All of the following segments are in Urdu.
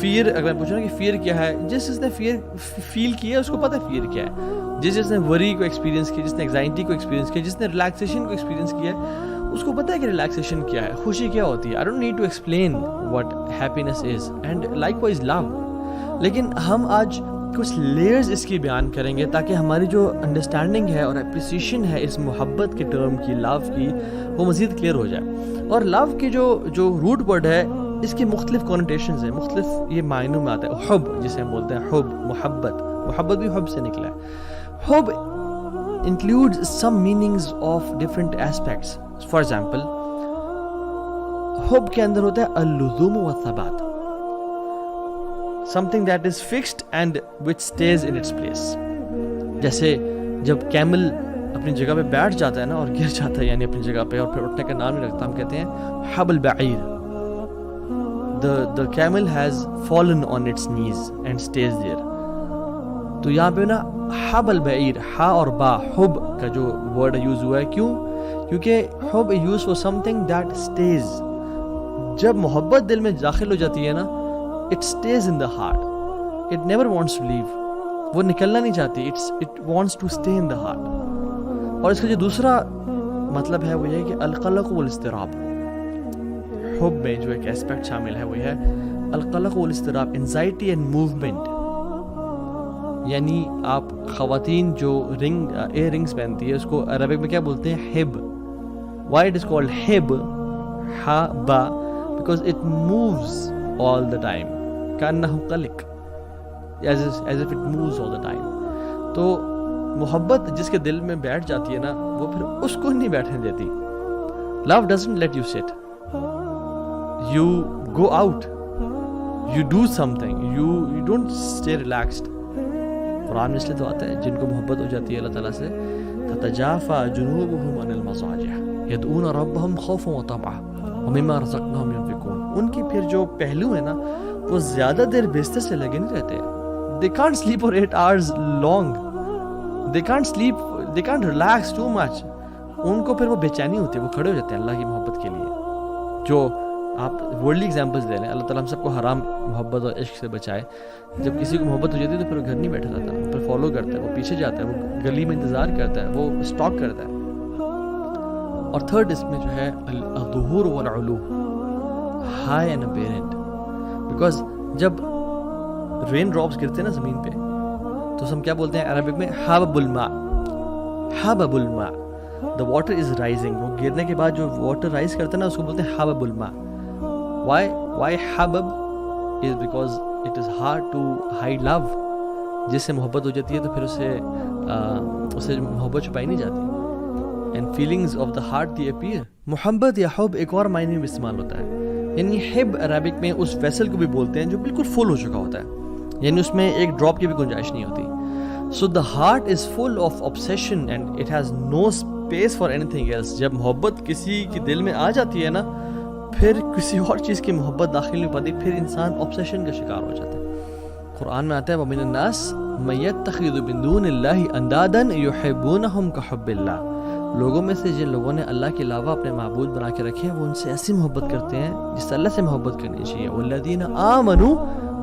فیئر اگر میں پوچھوں نا کہ فیئر کیا ہے, جس نے فیئر فیل کیا ہے اس کو پتہ ہے فیئر کیا ہے. جس نے وری کو ایکسپیرینس کیا, جس نے ایگزائٹی کو ایکسپیرینس کیا, جس نے ریلیکسیشن کو ایکسپیرینس کیا ہے, اس کو پتہ ہے کہ ریلیکسیشن کیا ہے, خوشی کیا ہوتی ہے. I don't need to explain what happiness is and likewise love. لیکن ہم آج کچھ لیئرز اس کی بیان کریں گے تاکہ ہماری جو انڈرسٹینڈنگ ہے اور اپریسیشن ہے اس محبت کے ٹرم کی, لو کی, وہ مزید کلیئر ہو جائے. اور لو کی جو روٹ ورڈ ہے اس کی مختلف کونوٹیشنز ہیں, مختلف یہ معنوں میں آتا ہے. حب جسے ہم بولتے ہیں, حب, محبت, محبت بھی حب سے نکلا ہے. حب includes some meanings of different aspects. For example, حب کے اندر ہوتا ہے اللزوم والثبات, something that is fixed and which stays in its place. جیسے جب کیمل اپنی جگہ پہ بیٹھ جاتا ہے نا اور گر جاتا ہے, یعنی اپنی جگہ پہ, اور پھر اٹھنے کا نام نہیں رکھتا, ہم کہتے ہیں حب البعیر. The camel has fallen on its knees and stays there. تو یہاں پہ نا حب البعیر, ہا اور با, حب کا جو ورڈ یوز ہوا ہے, کیوں؟ کیونکہ حب use for something that stays. جب محبت دل میں داخل ہو جاتی ہے نا, it stays in the heart, it never wants to leave, وہ نکلنا نہیں چاہتی, it wants to stay in the heart. اور اس کا جو دوسرا مطلب ہے وہ یہ ہے کہ القلق والاضطراب. حب میں جو ایک ایسپیکٹ شامل ہے وہ یہ ہے القلق والاضطراب, انزائٹی اینڈ موومنٹ. یعنی آپ خواتین جو ایئر رنگس پہنتی ہے اس کو عربک میں کیا بولتے ہیں؟ ہب. وائی اٹ از کالڈ ہب, ہا با, because it moves all the time, کانہ قلق, as if it moves all the time. تو محبت جس کے دل میں بیٹھ جاتی ہے نا, وہ پھر اس کو نہیں بیٹھنے دیتی. Love doesn't let you sit, you go out, you do something, you don't stay relaxed. قرآن میں اس لیے تو آتا ہے جن کو محبت ہو جاتی ہے اللہ تعالیٰ سے, تتجافى جنوبهم عن المضاجع يدعون ربهم خوفا وطمعا ومما رزقناهم ينفقون. ان کی پھر جو پہلو ہے نا وہ زیادہ دیر بستر سے لگے نہیں رہتے. they can't sleep for 8 hours long, they can't sleep, they can't relax too much. ان کو پھر وہ بے چینی ہوتی ہے, وہ کھڑے ہو جاتے ہیں اللہ کی محبت کے لیے. جو آپ ورلڈلی ایگزامپلس دے رہے ہیں, اللہ تعالیٰ ہم سب کو حرام محبت اور عشق سے بچائے. جب کسی کو محبت ہو جاتی ہے تو پھر وہ گھر نہیں بیٹھا رہتا, وہ پھر فالو کرتا ہے, وہ پیچھے جاتا ہے, وہ گلی میں انتظار کرتا ہے, وہ اسٹاک کرتا ہے. اور تھرڈ اس میں جو ہے الظہور والعلو, ہائی اینڈ اپیرنٹ. بیکاز جب رین ڈراپس گرتے ہیں نا زمین پہ تو ہم کیا بولتے ہیں عربک میں؟ حبب الماء, حبب الماء, the water is rising. وہ گرنے کے بعد جو واٹر رائز کرتا ہے نا اس کو بولتے ہیں حبب الماء. Why حبب is because it is hard to hide love. جس سے محبت ہو جاتی ہے تو پھر اسے محبت چھپائی نہیں جاتی. and feelings of the heart they appear. محبت یا حب ایک اور معنی میں استعمال ہوتا ہے, یعنی حب عربک میں اس ویسل کو بھی بولتے ہیں جو بالکل فل ہو چکا ہوتا ہے, یعنی اس میں ایک ڈراپ کی بھی گنجائش نہیں ہوتی. so the heart is full of obsession and it has no space for anything else. جب محبت کسی کے دل میں آ جاتی ہے نا پھر کسی اور چیز کی محبت داخل نہیں پاتی, پھر انسان obsession کا شکار ہو جاتا ہے. قرآن میں آتا ہے وَمِنَ النَّاسِ مَن يَتَّخِذُ مِن دُونِ اللَّهِ أَندَادًا يُحِبُّونَهُمْ كَحُبِّ اللَّهِ. لوگوں میں سے جن لوگوں نے اللہ کے علاوہ اپنے معبود بنا کے رکھے ہیں وہ ان سے ایسی محبت کرتے ہیں جس سے اللہ سے محبت کرنی چاہیے. وَالَّذِينَ آمَنُوا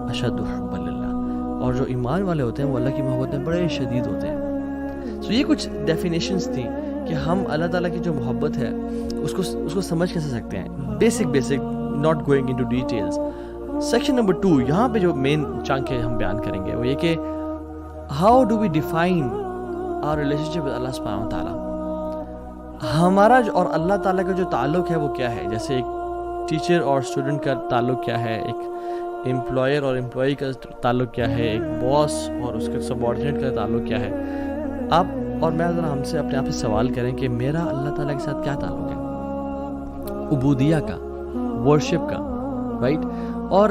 أَشَدُّ حُبًّا لِلَّهِ. اور جو ایمان والے ہوتے ہیں وہ اللہ کی محبت میں بڑے شدید ہوتے ہیں. سو یہ کچھ ڈیفینیشنز تھیں کہ ہم اللہ تعالیٰ کی جو محبت ہے اس کو سمجھ کیسے سکتے ہیں. Basic not going into details. Section number 2 یہاں پہ جو مین چنک ہے ہم بیان کریں گے وہ یہ کہ how do we define our relationship with اللہ سبحانہ و تعالیٰ. ہمارا اور اللہ تعالیٰ کا جو تعلق ہے وہ کیا ہے. جیسے ایک ٹیچر اور اسٹوڈنٹ کا تعلق کیا ہے, ایک امپلائر اور امپلائی کا تعلق کیا ہے, ایک باس اور اس کے سبارڈینیٹ کا تعلق کیا ہے. آپ اور میں ذرا ہم سے اپنے آپ سے سوال کریں کہ میرا اللہ تعالیٰ کے ساتھ کیا تعلق ہے. عبودیہ کا, ورشپ کا, رائٹ. اور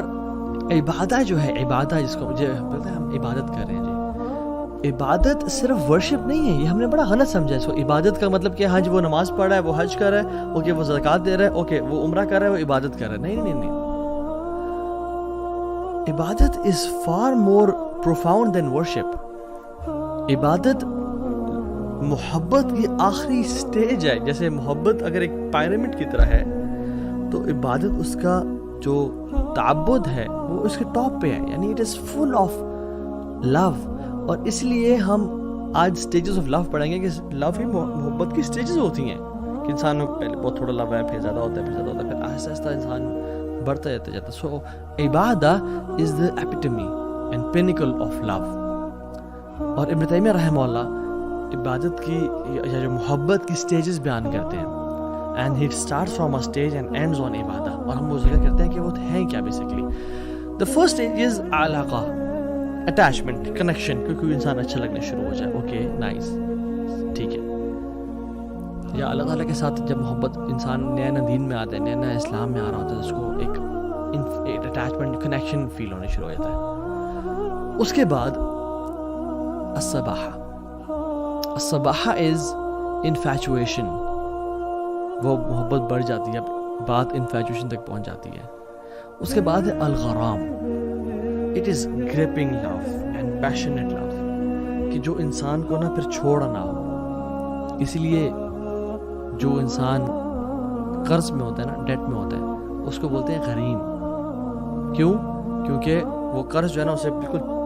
عبادت جو ہے, عبادت جس کو مجھے پتہ ہے ہم عبادت کر رہے ہیں جی, عبادت صرف ورشپ نہیں ہے. یہ ہم نے بڑا غلط سمجھا ہے. سو عبادت کا مطلب کہ ہاں جی وہ نماز پڑھ رہا ہے, وہ حج کر رہا ہے, اوکے وہ زکوٰۃ دے رہا ہے, اوکے وہ عمرہ کر رہا ہے, وہ عبادت کر رہا ہے. نہیں. عبادت is far more profound than worship. عبادت محبت کی آخری سٹیج ہے. جیسے محبت اگر ایک پیرامڈ کی طرح ہے تو عبادت اس کا جو تعبد ہے وہ اس کے ٹاپ پہ ہے, یعنی اٹ از فل آف لو. اور اس لیے ہم آج سٹیجز آف لو پڑھیں گے کہ لو ہی محبت کی سٹیجز ہوتی ہیں کہ انسان پہلے بہت تھوڑا لو ہے, پھر زیادہ ہوتا ہے, پھر زیادہ ہوتا ہے, پھر آہستہ آہستہ انسان بڑھتا جاتا ہے. سو عبادہ از دا ایپیٹمی اینڈ پینیکل آف لو. اور ابن تیمیہ رحمہ اللہ عبادت کی یا جو محبت کی سٹیجز بیان کرتے ہیں, and it starts from a stage and ends on عبادہ. اور ہم وہ ذکر کرتے ہیں کہ وہ ہیں کیا basically. The first stage is علاقہ, اٹیچمنٹ, کنیکشن, کیونکہ کوئی انسان اچھا لگنا شروع ہو جائے, اوکے نائس, ٹھیک ہے. یا اللہ تعالیٰ کے ساتھ جب محبت انسان نیا نیا دین میں آتا ہے, نیا نیا اسلام میں آ رہا ہوتا ہے, اس کو ایک اٹیچمنٹ, کنیکشن فیل ہونے شروع ہو جاتا ہے. اس کے بعد الصباحہ. الصباحہ از انفیچویشن, وہ محبت بڑھ جاتی ہے, بات انفیچویشن تک پہنچ جاتی ہے. اس کے بعد ہے الغرام. It is gripping love and passionate love, کہ جو انسان کو نا پھر چھوڑا نہ ہو. اسی لیے جو انسان قرض میں ہوتا ہے نا, ڈیٹ میں ہوتا ہے, اس کو بولتے ہیں غریم. کیوں؟ کیونکہ وہ قرض جو ہے نا اسے بالکل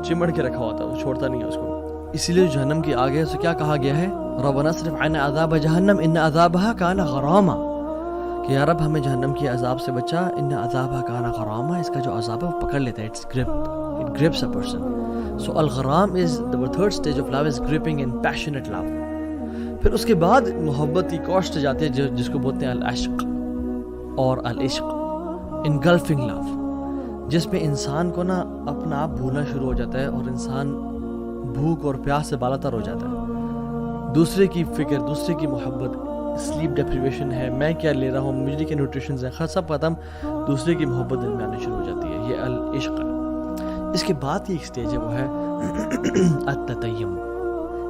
چمڑ کے رکھا ہوتا ہے, وہ چھوڑتا نہیں ہے اس کو. اسی لیے جو جہنم کی آگ ہے اسے کیا کہا گیا ہے, ربنا اصرف عنا عذاب جہنم ان عذابها کان غراما, کہ یا رب ہمیں جہنم کی عذاب سے بچا, ان عذابها کان غراما, اس کا جو عذاب ہے وہ پکڑ لیتا ہے, it's grip, it grips a person. So الغرام is the third stage of love, is gripping and passionate love. پھر اس کے بعد محبت کی کوسٹ جاتے ہیں جس کو بولتے ہیں العشق اور العشق, انگلفنگ لو, جس میں انسان کو نا اپنا آپ بھولنا شروع ہو جاتا ہے اور انسان بھوک اور پیاس سے بالا تر ہو جاتا ہے. دوسرے کی فکر, دوسرے کی محبت, سلیپ ڈیپریویشن ہے, میں کیا لے رہا ہوں, مجھے کے نیوٹریشنز ہیں, سب ختم, دوسرے کی محبت دل میں آنے شروع ہو جاتی ہے. یہ العشق ہے. اس کے بعد کی ایک سٹیج ہے وہ ہے التتیم,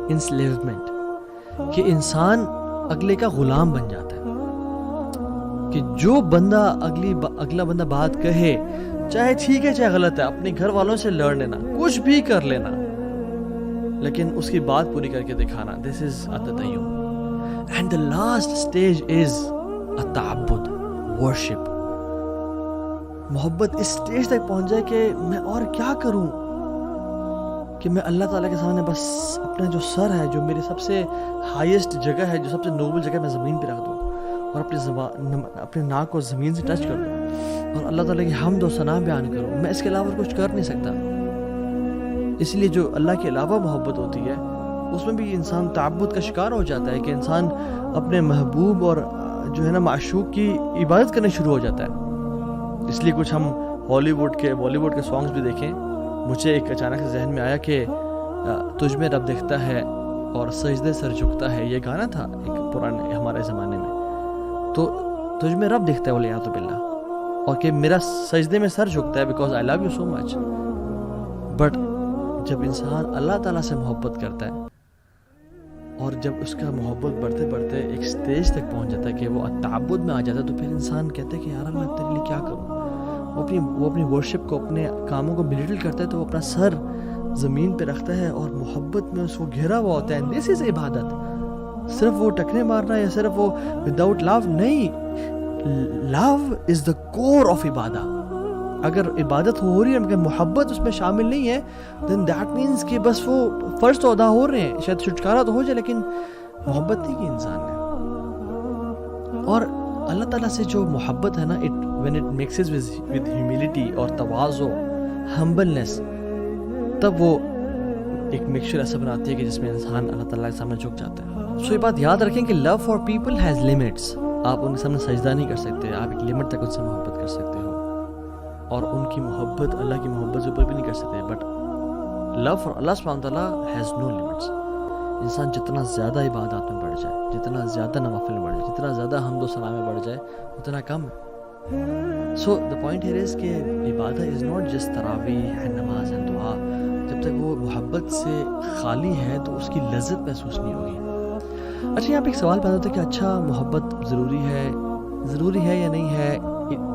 انسلیومنٹ, کہ انسان اگلے کا غلام بن جاتا ہے, کہ جو بندہ اگلا بندہ بات کہے, چاہے ٹھیک ہے چاہے غلط ہے, اپنے گھر والوں سے لڑ لینا, کچھ بھی کر لینا, لیکن اس کی بات پوری کر کے دکھانا. دس از التتیم. And the last stage is التعبد, worship. محبت اس سٹیج تک پہنچ جائے کہ میں اور کیا کروں, کہ میں اللہ تعالیٰ کے سامنے بس اپنا جو سر ہے, جو میری سب سے ہائیسٹ جگہ ہے, جو سب سے نوبل جگہ, میں زمین پہ رکھ دوں اور اپنے ناک کو زمین سے ٹچ کر دوں اور اللہ تعالیٰ کی حمد و ثنا بیان کروں. میں اس کے علاوہ کچھ کر نہیں سکتا. اس لیے جو اللہ کے علاوہ محبت ہوتی ہے اس میں بھی انسان تعبد کا شکار ہو جاتا ہے, کہ انسان اپنے محبوب اور جو ہے نا معشوق کی عبادت کرنے شروع ہو جاتا ہے. اس لیے کچھ ہم بالی ووڈ کے سانگز بھی دیکھیں. مجھے ایک اچانک سے ذہن میں آیا کہ تجھ میں رب دیکھتا ہے اور سجدے سر جھکتا ہے, یہ گانا تھا ایک پرانے ہمارے زمانے میں. تو تجھ میں رب دیکھتا ہے والعیاذ باللہ, اور کہ میرا سجدے میں سر جھکتا ہے because I love you so much. But جب انسان اللہ تعالیٰ سے محبت کرتا ہے اور جب اس کا محبت بڑھتے بڑھتے ایک سٹیج تک پہنچ جاتا ہے کہ وہ تعبد میں آ جاتا ہے, تو پھر انسان کہتا ہے کہ یار میں تیرے لیے کیا کروں. وہ اپنی ورشپ کو, اپنے کاموں کو بلیٹل کرتا ہے, تو وہ اپنا سر زمین پہ رکھتا ہے اور محبت میں اس کو گھرا ہوا ہوتا ہے. دس از عبادت. صرف وہ ٹکنے مارنا یا صرف وہ وداؤٹ لو نہیں. لو از دا کور آف عبادہ. اگر عبادت ہو رہی ہے مگر محبت اس میں شامل نہیں ہے, دین دیٹ مینس کہ بس وہ فرض تو ادا ہو رہے ہیں, شاید چھٹکارا تو ہو جائے لیکن محبت نہیں کی انسان نے. اور اللہ تعالیٰ سے جو محبت ہے نا, when it mixes with humility اور تواضع, humbleness, تب وہ ایک مکسچر ایسا بناتی ہے کہ جس میں انسان اللہ تعالیٰ کے سامنے جھک جاتا ہے. سو یہ بات یاد رکھیں کہ love for people has limits. آپ ان کے سامنے سجدہ نہیں کر سکتے, آپ ایک لمٹ تک ان سے محبت کر سکتے ہو, اور ان کی محبت اللہ کی محبت سے اوپر بھی نہیں کر سکتے. بٹ love for Allah سبحانہ تعالیٰ has no limits. انسان جتنا زیادہ عبادات میں بڑھ جائے, جتنا زیادہ نوافل میں بڑھ جائے, جتنا زیادہ حمد و ثنا میں بڑھ جائے, اتنا کم ہے. So the point here is کہ عبادت is not just تراویح and نماز and دعا. جب تک وہ محبت سے خالی ہے تو اس کی لذت محسوس نہیں ہوگی. اچھا یہاں پہ ایک سوال پیدا ہوتا ہے کہ اچھا محبت ضروری ہے یا نہیں ہے.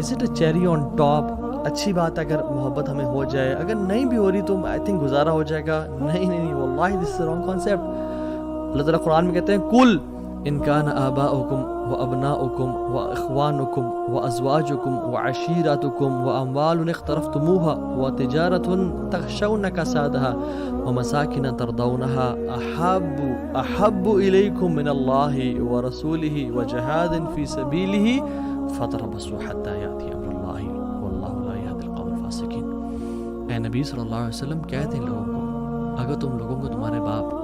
Is it a cherry on top? اچھی بات اگر محبت ہمیں ہو جائے, اگر نہیں بھی ہو رہی تو I think گزارا ہو جائے گا. نہیں واللہ this is the wrong concept. اللہ تعالیٰ قرآن میں کہتے ہیں کل ان کان آباؤکم وأبناؤكم وإخوانكم وأزواجكم وعشيرتكم وأموال اقترفتموها وتجارة تخشون كسادها ومساكن ترضونها أحب إليكم من الله ورسوله وجهاد في سبيله فتربصوا حتى يأتي أمر الله والله لا يهدي القوم الفاسقين. اے نبی صلی اللہ علیہ وسلم کہتے ہیں لوگوں کو، اگر تم لوگوں کو تمہارے باپ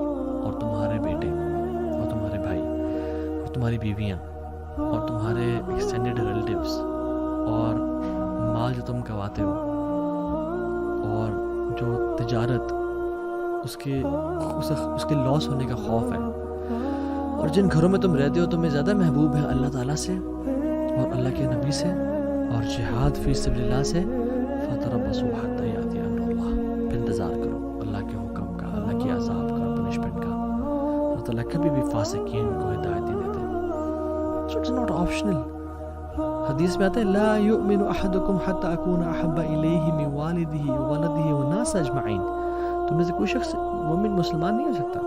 اور تمہارے بیٹے اور تمہارے بھائی اور تمہاری بیویاں اور تمہارے ایکسٹینڈڈ ریلیٹیوز اور مال جو تم کماتے ہو اور جو تجارت اس کے لاس ہونے کا خوف ہے، اور جن گھروں میں تم رہتے ہو تمہیں زیادہ محبوب ہے اللہ تعالیٰ سے اور اللہ کے نبی سے اور جہاد فی سبیل اللہ سے، فتربصوا حتی یأتی امر اللہ، پھر انتظار کرو اللہ کے حکم کا، اللہ کے عذاب کا، پنشمنٹ کا. اللہ تعالیٰ کبھی بھی فاسقین کو ہدایت نہیں دیتے. So it's not optional. حدیث میں آتا ہے لا یؤمن احدکم حتی اکون احب الیہ من والدہ وولدہ والناس اجمعین. تم میں سے کوئی شخص مومن مسلمان نہیں ہو سکتا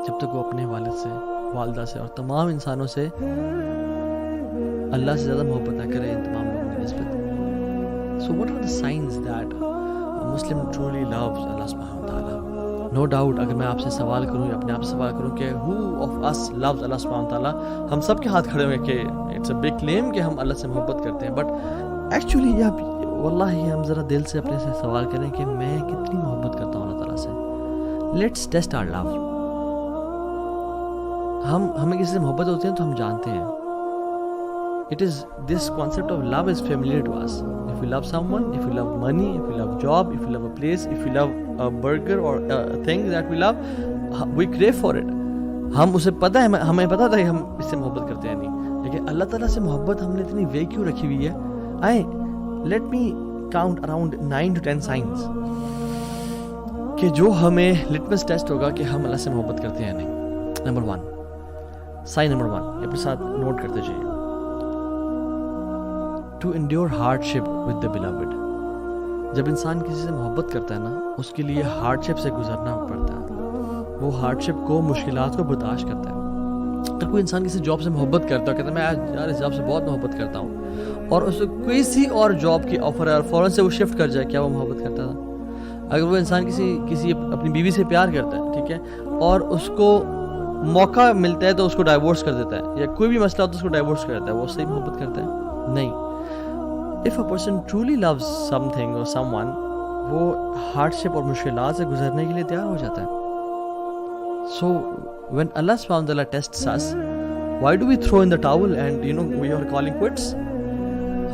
جب تک وہ اپنے والد سے، والدہ سے اور تمام انسانوں سے اللہ سے زیادہ محبت نہ کرے ان تمام لوگوں کی نسبت. So what are the signs that a Muslim truly loves Allah subhanahu wa ta'ala? No doubt اگر میں آپ سے سوال کروں یا اپنے آپ سے سوال کروں کہ who of us loves Allah subhanahu wa ta'ala، ہم سب کے ہاتھ کھڑے ہوئے کہ it's a big claim کہ ہم اللہ سے محبت کرتے ہیں، but actually واللہ ہم ذرا دل سے اپنے سے سوال کریں کہ میں کتنی محبت کرتا ہوں اللہ تعالیٰ سے. Let's test our love. ہمیں کسی سے محبت ہوتی ہے تو ہم جانتے ہیں. It is this concept of love is familiar to us. If you love someone, if you love money, if you love job, if you love a place, if you love a burger or a thing that we love, we crave for it. ہم اسے پتہ ہے، ہمیں پتہ تھا کہ ہم اس سے محبت کرتے ہیں نہیں، لیکن اللہ تعالیٰ سے محبت ہم نے اتنی وے کیوں رکھی ہوئی ہے؟ let me count around 9 to 10 signs کہ جو ہمیں litmus test ہوگا کہ ہم اللہ سے محبت کرتے ہیں نہیں. Number 1, sign number 1 اپنے ساتھ نوٹ کرتے جائیے. To endure hardship with the beloved. جب انسان کسی سے محبت کرتا ہے نا، اس کے لیے ہارڈشپ سے گزرنا پڑتا ہے. وہ ہارڈشپ کو، مشکلات کو برداشت کرتا ہے. اگر کوئی انسان کسی جاب سے محبت کرتا ہے، کہتا ہے میں آج یار اس جاب سے بہت محبت کرتا ہوں، اور اس کو کسی اور جاب کی آفر ہے اور فوراً سے وہ شفٹ کر جائے، کیا وہ محبت کرتا تھا؟ اگر وہ انسان کسی اپنی بیوی سے پیار کرتا ہے، ٹھیک ہے، اور اس کو موقع ملتا ہے تو اس کو ڈائیورس کر دیتا ہے، یا کوئی بھی مسئلہ ہوتا ہے اس کو ڈائیورس کر دیتا ہے، وہ صحیح محبت کرتا ہے؟ نہیں. If a person truly loves something or someone, وہ hardship اور مشکلات سے گزرنے کے لیے تیار ہو جاتا ہے. So when Allah subhanahu wa ta'ala tests us, why do we throw in the towel and we are calling quits?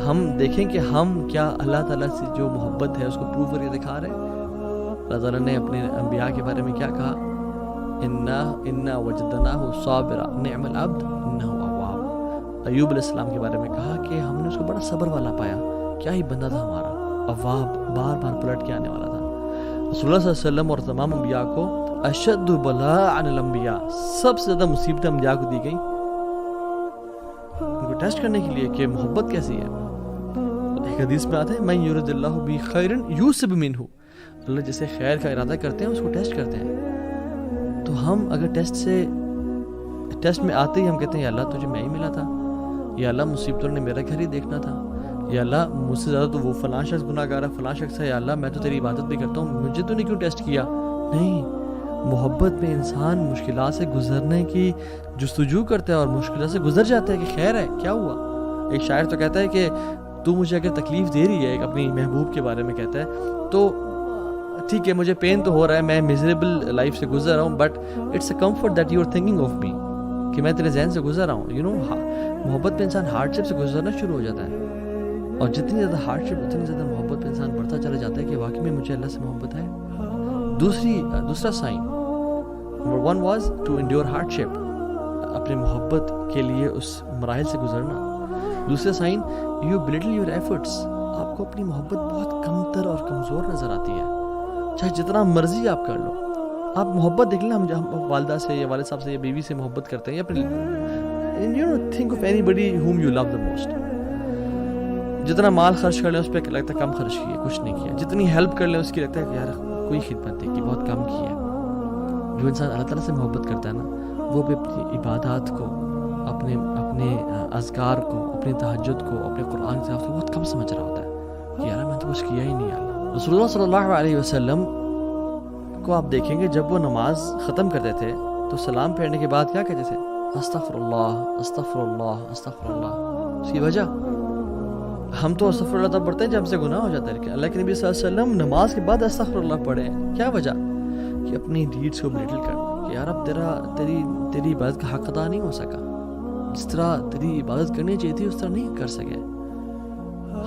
ہم دیکھیں کہ ہم کیا اللہ تعالیٰ سے جو محبت ہے اس کو پروف کر کے دکھا رہے ہیں. اللہ تعالیٰ نے اپنے انبیاء کے بارے میں کیا کہا؟ اِنَّا وَجَدْنَاهُ صَابِرًا نِعْمَ الْعَبْدُ إِنَّهُ أَوَّابٌ. ایوب علیہ السلام کے بارے میں کہا کہ ہم نے اس کو بڑا صبر والا پایا، کیا ہی بندہ تھا ہمارا، اواب، بار بار پلٹ کے آنے والا تھا. رسول اللہ صلی اللہ علیہ وسلم اور تمام انبیاء کو اشد بلاء عن الانبیاء، سب سے زیادہ مصیبتیں انبیاء کو دی گئیں ان کو ٹیسٹ کرنے کے لیے کہ محبت کیسی ہے. ایک حدیث میں آتا ہے من یرد اللہ بہ خیرا یوسب منہ، اللہ جسے خیر کا ارادہ کرتے ہیں اس کو ٹیسٹ کرتے ہیں. تو ہم اگر ٹیسٹ میں آتے ہی ہم کہتے ہیں یا اللہ تجھے میں ہی ملا تھا، یا اللہ مصیبتوں نے میرا گھر ہی دیکھنا تھا، یا اللہ مجھ سے زیادہ تو وہ فلاں شخص گناہ گار ہے، فلاں شخص ہے، یا اللہ میں تو تیری عبادت بھی کرتا ہوں، مجھے تو نہیں کیوں ٹیسٹ کیا؟ نہیں، محبت میں انسان مشکلات سے گزرنے کی جستجو کرتا ہے اور مشکلات سے گزر جاتا ہے کہ خیر ہے، کیا ہوا. ایک شاعر تو کہتا ہے کہ تو مجھے اگر تکلیف دے رہی ہے، ایک اپنی محبوب کے بارے میں کہتا ہے، تو ٹھیک ہے مجھے پین تو ہو رہا ہے، میں میزریبل لائف سے گزر رہا ہوں، but it's a comfort that you are thinking of me, کہ میں تیرے ذہن سے گزر رہا ہوں. محبت میں انسان ہارڈشپ سے گزرنا شروع ہو جاتا ہے، اور جتنی زیادہ ہارڈشپ اتنی زیادہ محبت میں انسان بڑھتا چلا جاتا ہے کہ واقعی میں مجھے اللہ سے محبت ہے. دوسرا sign number 1 was to endure hardship, اپنے محبت کے لیے اس مراحل سے گزرنا. دوسرا sign you belittle your efforts, آپ کو اپنی محبت بہت کمتر اور کمزور نظر آتی ہے، چاہے جتنا مرضی آپ کر لو. آپ محبت دیکھ لیں، ہم والدہ سے یا والد صاحب سے یا بیوی سے محبت کرتے ہیں، یا اپنے think of anybody whom you love the most. جتنا مال خرچ کر لیں اس پہ لگتا ہے کم خرچ کیا، کچھ نہیں کیا. جتنی ہیلپ کر لیں اس کی لگتا ہے کہ یار کوئی خدمت نہیں کی، بہت کم کی ہے. جو انسان اللہ تعالیٰ سے محبت کرتا ہے نا، وہ بھی اپنی عبادات کو، اپنے اذکار کو، اپنی تہجد کو، اپنے قرآن کی تلاوت کو بہت کم سمجھ رہا ہوتا ہے کہ یار میں تو کچھ کیا ہی نہیں ہے. رسول اللہ صلی اللہ علیہ وسلم کو آپ دیکھیں گے جب وہ نماز ختم کرتے تھے تو سلام پھیرنے کے بعد کیا کہتے تھے؟ استغفر اللہ استغفر اللہ استغفر اللہ. اس کی وجہ ہم تو استغفر اللہ تب پڑھتے ہیں جب ہم سے گناہ ہو جاتا ہے، لیکن اللہ کے نبی صلی اللہ علیہ وسلم نماز کے بعد استغفر اللہ پڑھے. کیا وجہ؟ کہ اپنی ڈیڈز کو بلیٹل کرنا کہ یار اب تیری عبادت کا حق ادا نہیں ہو سکا، جس طرح تیری عبادت کرنی چاہیے تھی اس طرح نہیں کر سکے.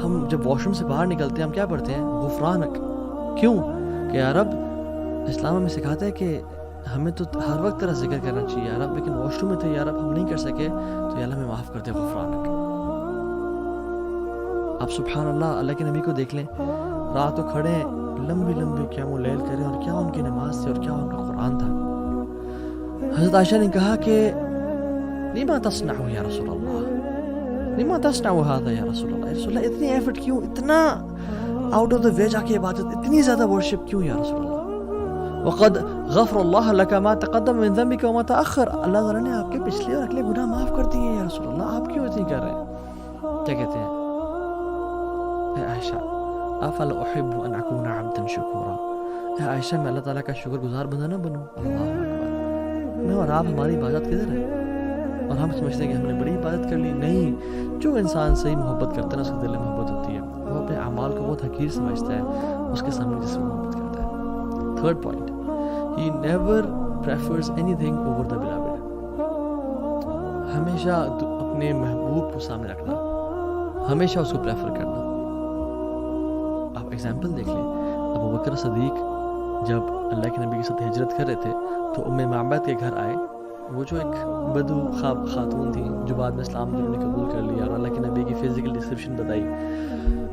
ہم جب واش روم سے باہر نکلتے ہیں ہم کیا پڑھتے ہیں؟ غفرانک. کیوں؟ کہ یار اب اسلام ہمیں سکھاتا ہے کہ ہمیں تو ہر وقت تیرا ذکر کرنا چاہیے یار اب، لیکن واش روم میں تھے یار اب ہم نہیں کر سکے تو یا اللہ ہمیں معاف کر دے، غفرانک. آپ سبحان اللہ اللہ کے نبی کو دیکھ لیں، رات کو کھڑے ہیں لمبی قیام اللیل کریں، اور کیا ان کی نماز تھی اور کیا ان کا قرآن تھا. حضرت عائشہ نے کہا کہ لما تصنع یا رسول اللہ، لما تصنع هذا یا رسول اللہ، رسول اللہ اتنی ایفرٹ کیوں، اتنا آؤٹ آف دا وے جا کے عبادت، اتنی زیادہ ورشپ کیوں یا رسول اللہ؟ وقد غفر اللہ لك ما تقدم من ذنبك وما تأخر، اللہ تعالیٰ نے آپ کے پچھلے اور اگلے گناہ معاف کر دیے یا رسول اللہ، آپ کیوں اتنی کر رہے ہیں؟ کیا کہتے ہیں؟ اے عائشہ افلا احب ان اکون عبدا شکورا، اے عائشہ میں اللہ تعالیٰ کا شکر گزار بندہ نہ بنوں؟ اللہ اکبر. میں اور آپ ہماری عبادت کدھر ہے؟ اور ہم سمجھتے ہیں کہ ہم نے بڑی عبادت کر لی. نہیں، جو انسان صحیح محبت کرتا ہے نا اس کے دل میں محبت ہوتی ہے، وہ اپنے اعمال کو بہت حقیر سمجھتا ہے اس کے سامنے جس سے محبت کرتا ہے. Third point, he never prefers anything over the beloved. ہمیشہ اپنے محبوب کو سامنے رکھنا، ہمیشہ اس کو پریفر کرنا. آپ ایگزامپل دیکھ لیں، ابو بکر صدیق جب اللہ کے نبی کے ساتھ ہجرت کر رہے تھے تو ام معبد کے گھر آئے. وہ جو ایک بدو خاتون تھی جو بعد میں اسلام انہوں نے قبول کر لیا اور اللہ کے نبی کی فزیکل ڈسکرپشن بتائی.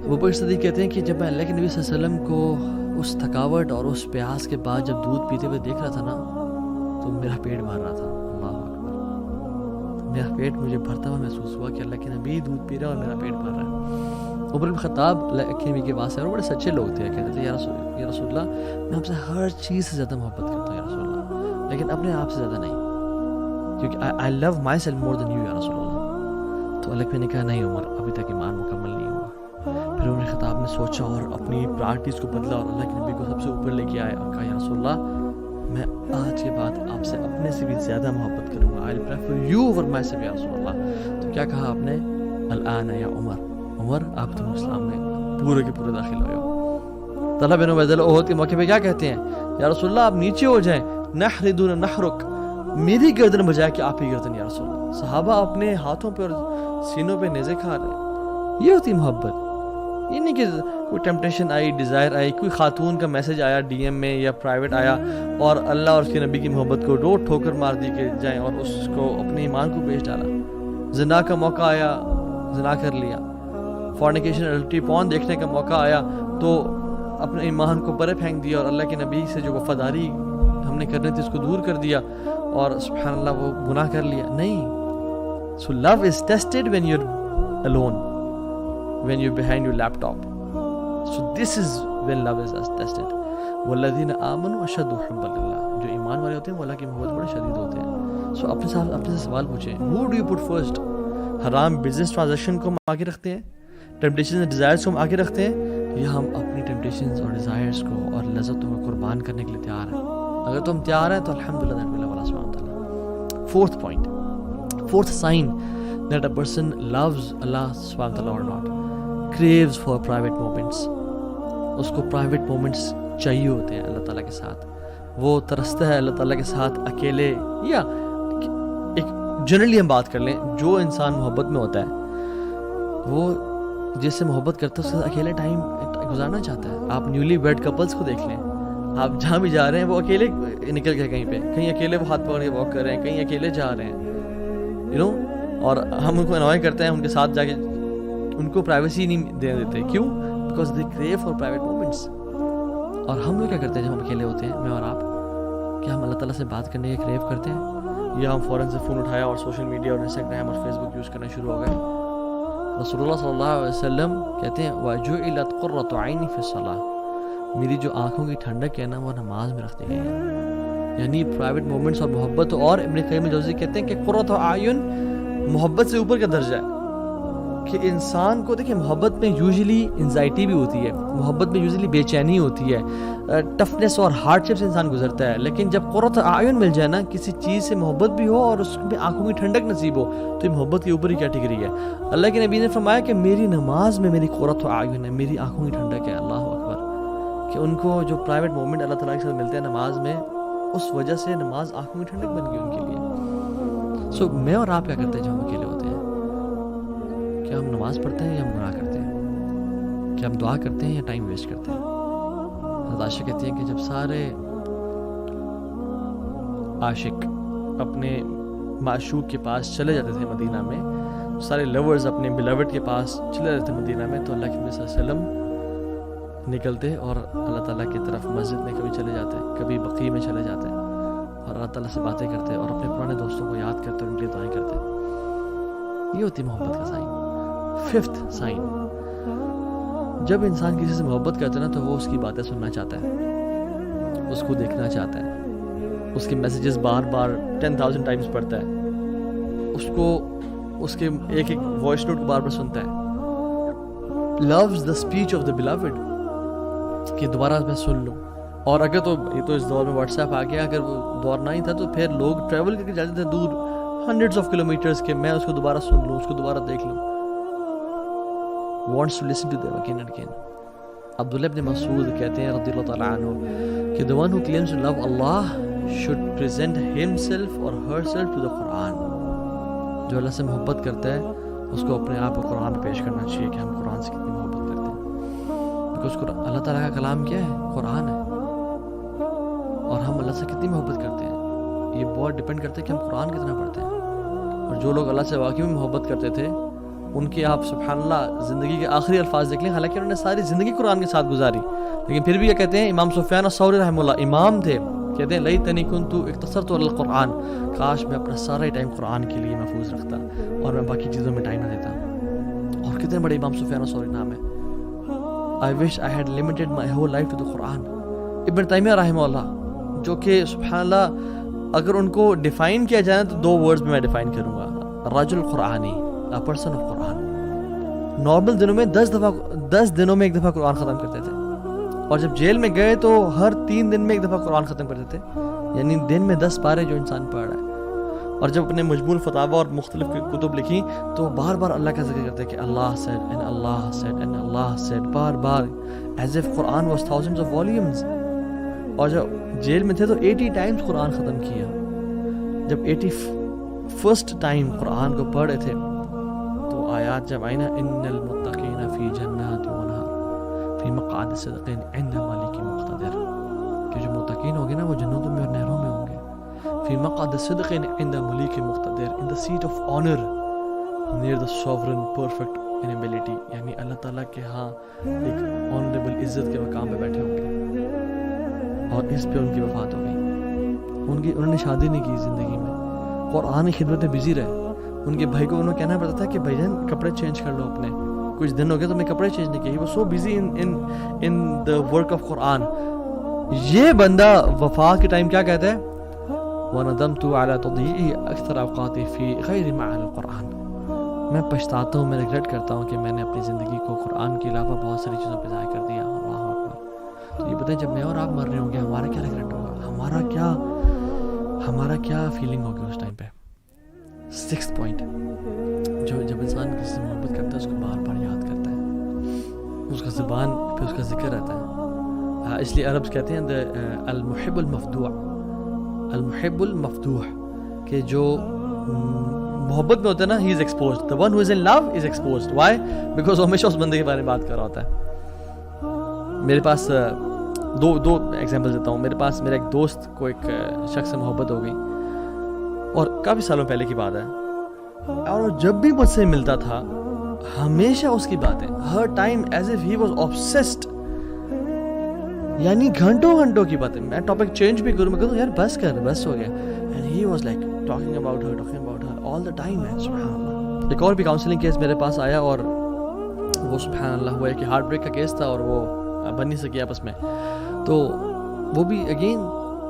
ابو بکر صدیق کہتے ہیں کہ جب میں اللہ کے نبی صلی اللہ علیہ وسلم کو اس تھکاوٹ اور اس پیاس کے بعد جب دودھ پیتے ہوئے دیکھ رہا تھا نا تو میرا پیٹ بھر رہا تھا. اللہ اکبر. میرا پیٹ مجھے بھرتا ہوا محسوس ہوا کہ اللہ کے نبی دودھ پی رہا ہے اور میرا پیٹ بھر رہا ہے. عمر بن خطاب اللہ کے نبی کے واسطے اور بڑے سچے لوگ تھے، کہتے تھے یا رسول اللہ میں آپ سے ہر چیز سے زیادہ محبت کرتا ہوں یا رسول اللہ، لیکن اپنے آپ سے زیادہ نہیں، کیونکہ I love myself more than you یا رسول اللہ. تو اللہ نے کہا نہیں عمر ابھی تک ایمان مکمل نہیں ہوا. پھر عمر خطاب نے سوچا اور اپنی پرائرٹیز کو بدلا اور اللہ کے نبی کو سب سے اوپر لے کے آئے اور کہا یا رسول اللہ میں آج کے بعد آپ سے اپنے سے بھی زیادہ محبت کروں گا. I'll prefer you over myself یا رسول اللہ. تو کیا کہا آپ نے؟ الآن یا عمر آپ تم اسلام میں پورے کے پورے داخل ہوئے ہو. طلحہ بن عبید اللہ احد کے موقع پہ کیا کہتے ہیں؟ یا رسول اللہ آپ نیچے ہو جائیں، نحر دون نحرک، میری گردن بجائے کہ آپ ہی گردن یا رسول اللہ. صحابہ اپنے ہاتھوں پہ اور سینوں پہ نیزے کھا رہے ہیں. یہ ہوتی محبت. یہ نہیں کہ کوئی ٹیمپٹیشن آئی، ڈیزائر آئی، کوئی خاتون کا میسج آیا ڈی ایم میں یا پرائیویٹ آیا اور اللہ اور اس کے نبی کی محبت کو روڈ ٹھوکر مار دی کہ جائیں اور اس کو اپنے ایمان کو بیچ ڈالا. زنا کا موقع آیا، زنا کر لیا. فورنیکیشن الٹی پون دیکھنے کا موقع آیا تو اپنے ایمان کو پرے پھینک دیا اور اللہ کے نبی سے جو وفاداری ہم نے کرنی تھی اس کو دور کر دیا اور سبحان اللہ وہ گناہ کر لیا. نہیں. So love is tested when you're alone, when you're behind your laptop. So this is when love is tested. والذین آمنوا اشد حبا للہ، جو ایمان والے ہوتے ہیں وہ اللہ کی محبت بڑے شدید ہوتے ہیں. سو اپنے سے سوال پوچھیں، who do you put first؟ حرام بزنس ٹرانزیکشن کو ہم آگے رکھتے ہیں، ٹیمپٹیشنز اور ڈیزائرز کو ہم آگے رکھتے ہیں، یا ہم اپنی ٹیمپٹیشنز اور ڈیزائرز کو اور لذتوں کو قربان کرنے کے لیے تیار ہیں؟ اگر تو ہم تیار ہیں تو الحمدللہ دیٹ ول اللہ سبحانہ وتعالی. Fourth point, fourth sign that a person loves Allah subhanahu wa ta'ala or not, craves for private moments. اس کو private moments چاہیے ہوتے ہیں اللہ تعالیٰ کے ساتھ. وہ ترستا ہے اللہ تعالیٰ کے ساتھ اکیلے، یا ایک جنرلی ہم بات کر لیں جو انسان محبت میں ہوتا ہے وہ جس سے محبت کرتا ہے اس کے ساتھ اکیلے ٹائم گزارنا چاہتا ہے. آپ نیولی ویڈ کپلس کو دیکھ لیں، آپ جہاں بھی جا رہے ہیں وہ اکیلے نکل گئے، کہیں اکیلے وہ ہاتھ پکڑ کے واک کر رہے ہیں، کہیں اکیلے جا رہے ہیں، اور ہم ان کو انوائے کرتے ہیں ان کے ساتھ جا کے، ان کو پرائیویسی نہیں دے دیتے. کیوں؟ Because they crew for private moments. اور ہم لوگ کیا کرتے ہیں جب ہم اکیلے ہوتے ہیں، میں اور آپ، کیا ہم اللہ تعالیٰ سے بات کرنے کے کریو کرتے ہیں، یا ہم فوراً سے فون اٹھایا اور سوشل میڈیا اور انسٹاگرام اور فیس بک یوز کرنا شروع ہو گئے؟ رسول اللہ صلی اللہ علیہ وسلم کہتے ہیں وَجُعِلَتْ قُرَّةُ عَيْنِي فِي الصَّلَاةِ، میری جو آنکھوں کی ٹھنڈک ہے نا وہ نماز میں رکھ دی گئی ہے. یعنی پرائیویٹ مومنٹس اور محبت. اور ابن قیم الجوزی کہتے ہیں کہ قرۃ اعین محبت سے اوپر کا درجہ ہے کہ انسان کو دیکھیں محبت میں یوزلی انزائٹی بھی ہوتی ہے, محبت میں یوزلی بے چینی ہوتی ہے, ٹفنس اور ہارڈ شپ سے انسان گزرتا ہے, لیکن جب قرۃ اعین مل جائے نا, کسی چیز سے محبت بھی ہو اور اس میں آنکھوں کی ٹھنڈک نصیب ہو, تو یہ محبت کے اوپر ہی کیٹیگری ہے. اللہ کے نبی نے فرمایا کہ میری نماز میں میری قرۃ اعین ہے, میری آنکھوں کی ٹھنڈک ہے. اللہ اکبر, کہ ان کو جو پرائیویٹ مومنٹ اللہ تعالیٰ کے ساتھ ملتے ہیں نماز میں, اس وجہ سے نماز آنکھوں کی ٹھنڈک بن گئی ان کے لیے. سو میں اور آپ کیا کرتے ہیں جب ہم اکیلے ہوتے ہیں؟ کیا ہم نماز پڑھتے ہیں یا ہم گناہ کرتے ہیں؟ کیا ہم دعا کرتے ہیں یا ٹائم ویسٹ کرتے ہیں؟ حضرت عائشہ کہتی ہیں کہ جب سارے عاشق اپنے معشوق کے پاس چلے جاتے تھے مدینہ میں, سارے لورز اپنے بلاوڈ کے پاس چلے جاتے تھے مدینہ میں, تو اللہ کے نبی صلی اللہ علیہ وسلم نکلتے اور اللہ تعالیٰ کی طرف مسجد میں کبھی چلے جاتے, کبھی بقیع میں چلے جاتے اور اللہ تعالیٰ سے باتیں کرتے اور اپنے پرانے دوستوں کو یاد کرتے اور ان کے لیے دعائیں کرتے. یہ ہوتی محبت کا سائن. 5th سائن, جب انسان کسی سے محبت کرتا ہے نا, تو وہ اس کی باتیں سننا چاہتا ہے, اس کو دیکھنا چاہتا ہے, اس کے میسیجز بار بار 10,000 ٹائمز پڑھتا ہے, اس کو اس کے ایک ایک وائس نوٹ کو بار بار سنتا ہے. loves the speech of the beloved, کہ دوبارہ میں سن لوں. اور اگر تو یہ تو اس دور میں واٹس ایپ آ گیا, اگر وہ دور نہ ہی تھا تو پھر لوگ ٹریول کر کے جاتے تھے دور hundreds of kilometers کہ میں اس کو دوبارہ سن لوں, اس کو دوبارہ دیکھ لوں. wants to listen to them again and again. عبداللہ ابن مسعود کہتے ہیں رضی اللہ تعالیٰ عنہ کہ the one who claims to love Allah should present himself or herself to the Quran. جو اللہ سے محبت کرتا ہے اس کو اپنے آپ کو قرآن پہ پیش کرنا چاہیے کہ ہم قرآن سے کتنی محبت کرتے ہیں, کیونکہ اللہ تعالیٰ کا کلام کیا ہے؟ قرآن ہے. اور ہم اللہ سے کتنی محبت کرتے ہیں یہ بہت ڈپینڈ کرتا ہے کہ ہم قرآن کتنا پڑھتے ہیں. اور جو لوگ اللہ سے واقعی میں محبت کرتے تھے ان کی آپ سبحان اللہ زندگی کے آخری الفاظ دیکھ لیں, حالانکہ انہوں نے ساری زندگی قرآن کے ساتھ گزاری, لیکن پھر بھی کیا کہتے ہیں؟ امام سفیان الثوری رحمہ اللہ امام تھے, کہتے ہیں لیتنی کنت اقتصرت علی القرآن, کاش میں اپنا سارا ٹائم قرآن کے لیے محفوظ رکھتا اور میں باقی چیزوں میں ٹائم نہ دیتا. اور کتنے بڑے امام سفیان الثوری نام ہے. I wish I had limited my whole life to the Quran. ابن تیمیہ رحمہ اللہ, جو کہ سبحان اللہ اگر ان کو ڈیفائن کیا جائے تو 2 ورڈز میں ڈیفائن کروں گا, رجل قرآنی, a person of Quran. Normal دنوں میں 10 دنوں میں 1 دفعہ قرآن ختم کرتے تھے, اور جب جیل میں گئے تو ہر 3 دن میں 1 دفعہ قرآن ختم کرتے تھے, یعنی دن میں 10 پارے جو انسان پڑھ رہا ہے. اور جب اپنے مجموع الفتاوی اور مختلف کتب لکھی تو بار بار اللہ کا ذکر کرتے کہ اللہ said and Allah said and Allah said, bar bar as if Quran was thousands of volumes. اور جب جیل میں تھے تو 80 ٹائمز قرآن ختم کیا. جب 81st ٹائم قرآن کو پڑھ رہے تھے تو آیات جب آئی نا, ان المتقین فی جنات ونہر فی مقعد صدق عند ملک مقتدر, کہ جو متقین ہوں گے نا وہ جنتوں میں اور نہروں میں ہوں گے. فی مقعد صدق عند ملک مقتدر, in the seat of honor near the sovereign perfect in ability, یعنی اللہ تعالیٰ کے ہاں ایک آنریبل عزت کے مقام پہ بیٹھے ہوں گے. اور اس پہ ان کی وفات ہو گئی. انہوں نے شادی نہیں کی زندگی میں, قرآن کی خدمت میں بزی رہے. ان کے بھائی کو انہوں کہنا پڑتا تھا کہ بھائی جان کپڑے چینج کر لو اپنے, کچھ دن ہو گئے تو میں کپڑے چینج نہیں کیے. وہ so busy in the work of قرآن. یہ بندہ وفات کے ٹائم کیا کہتا ہے؟ وَنَدَمْتُ عَلَى تَضْيِيعِ أَكْثَرَ أَوْقَاتِي فِي غَيْرِ مَعَانِ الْقُرْآنِ. میں پچھتاتا ہوں, میں ریگریٹ کرتا ہوں کہ میں نے اپنی زندگی کو قرآن کے علاوہ بہت ساری چیزوں پہ ضائع کر دیا. اللہ اکبر. تو یہ بتائیں جب میں اور آپ مر رہے ہوں گے ہمارا کیا ریگریٹ ہوگا, ہمارا کیا فیلنگ ہوگی اس ٹائم پہ. 6th پوائنٹ, جب انسان کسی سے محبت کرتا ہے اس کو بار بار یاد کرتا ہے, اس کا زبان پہ اس کا ذکر رہتا ہے. اس لیے عرب کہتے ہیں المحب المفدوع, المحب المفتوح, کہ جو محبت میں ہوتا ہے نا he is exposed, the one who is in love is exposed. Why? Because وہ ہمیشہ اس بندے کے بارے میں بات کر رہا ہوتا ہے. میرے پاس دو ایگزامپل دیتا ہوں. میرے پاس میرا ایک دوست کو ایک شخص سے محبت ہو گئی, اور کافی سالوں پہلے کی بات ہے, اور جب بھی مجھ سے ملتا تھا ہمیشہ اس کی باتیں, ہر time as if he was obsessed, یعنی گھنٹوں کی باتیں. میں ٹاپک چینج بھی کروں, میں کہتا ہوں یار بس ہو گیا, and he was like talking about her all the time. سبحان اللہ. ایک اور بھی کاؤنسلنگ کیس میرے پاس آیا, اور وہ سبحان اللہ ہوا ہے کہ ہارٹ بریک کا کیس تھا اور وہ بن نہیں سکی آپس میں. تو وہ بھی اگین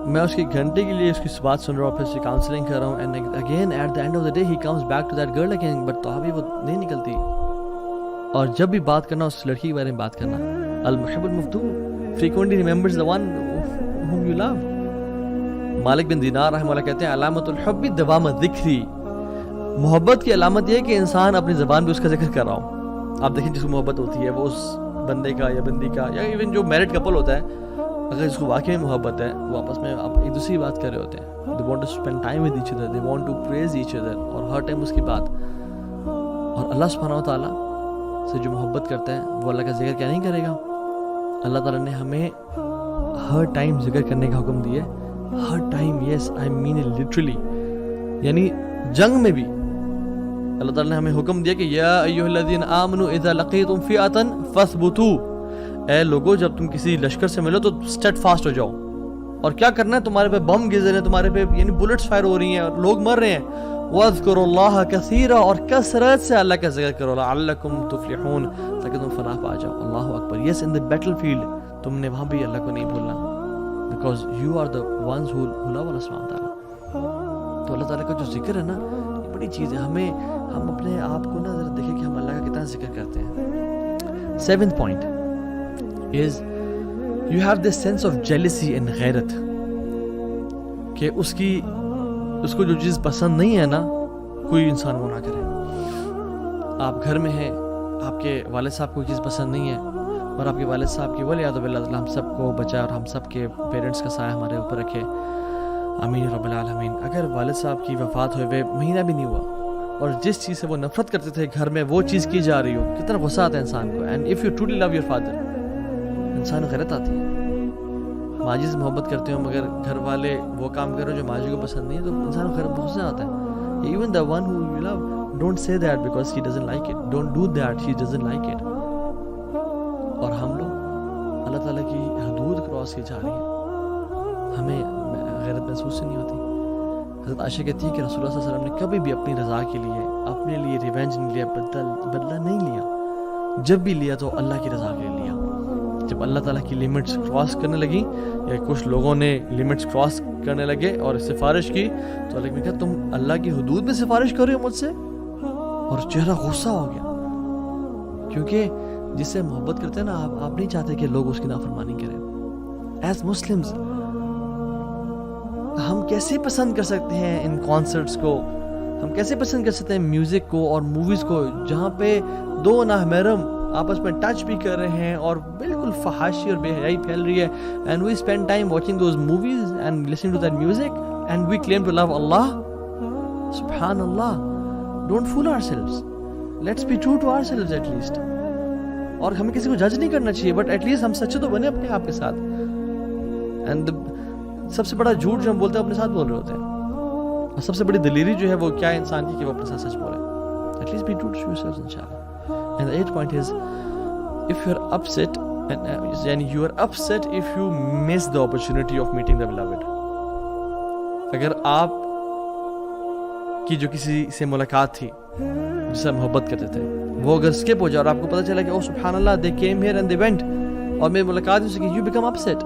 میں اس کی گھنٹے کے لیے اس کی بات سن رہا ہوں, پھر اس کی کاؤنسلنگ کر رہا ہوں, and again at the end of the day he comes back to that girl again, but تو ابھی وہ نہیں نکلتی. اور جب بھی بات کرنا اس لڑکی کے بارے میں بات کرنا, المحب المفتون frequently remembers the one whom you love. مالک بن دینار رحمہ اللہ کہتے ہیں علامت الحب دوام الذکر, محبت کی علامت یہ ہے کہ انسان اپنی زبان پہ اس کا ذکر کر رہا ہوں. آپ دیکھیں جس کو محبت ہوتی ہے وہ اس بندے کا یا بندی کا, یا ایون جو میرڈ کپل ہوتا ہے, اگر اس کو واقعی میں محبت ہے, وہ آپس میں آپ ایک دوسری بات کر رہے ہوتے ہیں. they want to spend time with each other, they want to praise each other, اور ہر ٹائم اس کی بات. اور اللہ سبحانہ و تعالیٰ سے جو محبت کرتا ہے وہ اللہ کا ذکر کیا نہیں کرے گا. اللہ تعالیٰ نے ہمیں ہر ٹائم ذکر کرنے کا حکم دیا ہے, ہر time, yes I mean it literally. یعنی جنگ میں بھی اللہ تعالیٰ نے ہمیں حکم دیا کہ یا ایھا الذین آمنوا اذا لقیتم فئۃ فاثبتوا, اے لوگو جب تم کسی لشکر سے ملو تو اسٹیڈ فاسٹ ہو جاؤ. اور کیا کرنا ہے, تمہارے پہ بم گر رہے ہیں, تمہارے پہ یعنی بلٹس فائر ہو رہی ہیں اور لوگ مر رہے ہیں. وَاذْكُرُوا اللَّهَ كَثِيرًا, اور کثرت سے اللہ کا ذکر کرو, لَعَلَّكُمْ تُفْلِحُونَ, تاکہ تم فلاح پا جاؤ. اللہ اکبر. یس ان دی بیٹل فیلڈ تم نے وہاں بھی اللہ کو نہیں بھولنا, because you are the ones who love اللہ سبحانہ تعالیٰ. تو اللہ تعالیٰ کا جو ذکر ہے نا, یہ بڑی چیز ہے. ہم اپنے آپ کو نا ذرا دیکھیں کہ ہم اللہ کا کتنا ذکر کرتے ہیں. 7th point is you have this sense of jealousy and غیرت, کہ اس کو جو چیز پسند نہیں ہے نا, کوئی انسان وہ نہ کرے. آپ گھر میں ہیں, آپ کے والد صاحب کو چیز پسند نہیں ہے, اور آپ کے والد صاحب کی ولیعذ باللہ ہم سب کو بچائے اور ہم سب کے پیرنٹس کا سایہ ہمارے اوپر رکھے, آمین رب العالمین. اگر والد صاحب کی وفات ہوئے مہینہ بھی نہیں ہوا اور جس چیز سے وہ نفرت کرتے تھے گھر میں وہ چیز کی جا رہی ہو, کتنا غصہ آتا ہے انسان کو. And if you truly love your father, انسان غیرت آتی ہے. ماجی سے محبت کرتے ہو مگر گھر والے وہ کام کرو جو ماجی کو پسند نہیں ہے, تو انسان کو غصہ آتا ہے. Even the one who you love, don't say that because he doesn't like it, don't do that, he doesn't like it. اور ہم لوگ اللہ تعالیٰ کی حدود کراس کی جا رہی ہیں, ہمیں غیرت محسوس نہیں ہوتی. حضرت عائشہ کہتی ہے کہ رسول اللہ صلی اللہ علیہ وسلم نے کبھی بھی اپنی رضا کے لیے, اپنے لیے ریونج نہیں لیا, بدلہ نہیں لیا. جب بھی لیا تو اللہ کی رضا کے لیے لیا. جب اللہ تعالیٰ کی لیمٹس کراس کرنے لگی, یا کچھ لوگوں نے لیمٹس کراس کرنے لگے اور سفارش کی, تو اللہ نے کہا تم اللہ کی حدود میں سفارش کر رہے ہو مجھ سے, اور چہرہ غصہ ہو گیا. کیونکہ جس سے محبت کرتے ہیں نا آپ نہیں چاہتے کہ لوگ اس کی نافرمانی کریں. ایز مسلمز ہم کیسے پسند کر سکتے ہیں ان کانسرٹس کو, ہم کیسے پسند کر سکتے ہیں میوزک کو اور موویز کو, جہاں پہ دو نامحرم آپس میں ٹچ بھی کر رہے ہیں اور بالکل فحاشی اور بے حیائی پھیل رہی ہے. And we spend time watching those movies and listening to that music, and we claim to love اللہ. سبحان اللہ. Don't fool ourselves, let's be true to ourselves at least. اور ہمیں کسی کو جج نہیں کرنا چاہیے, بٹ ایٹ لیسٹ ہم سچے تو بنے اپنے آپ کے ساتھ. اینڈ سب سے بڑا جھوٹ جو ہم بولتے ہیں اپنے ساتھ بول رہے ہوتے ہیں, اور سب سے بڑی دلیری جو ہے وہ کیا انسان کی کہ وہ اپنے ساتھ سچ بولے. At least be true to yourself انشاءاللہ. And the 8th point is if you are upset, and you are upset if you miss the opportunity of meeting the beloved. اگر آپ کی جو کسی سے ملاقات تھی جس سے محبت کرتے تھے, وہ اگر اسکپ ہو جائے اور آپ کو پتہ چلا کہ oh سبحان اللہ they came here and they went, اور میری ملاقات سے کہ you become upset.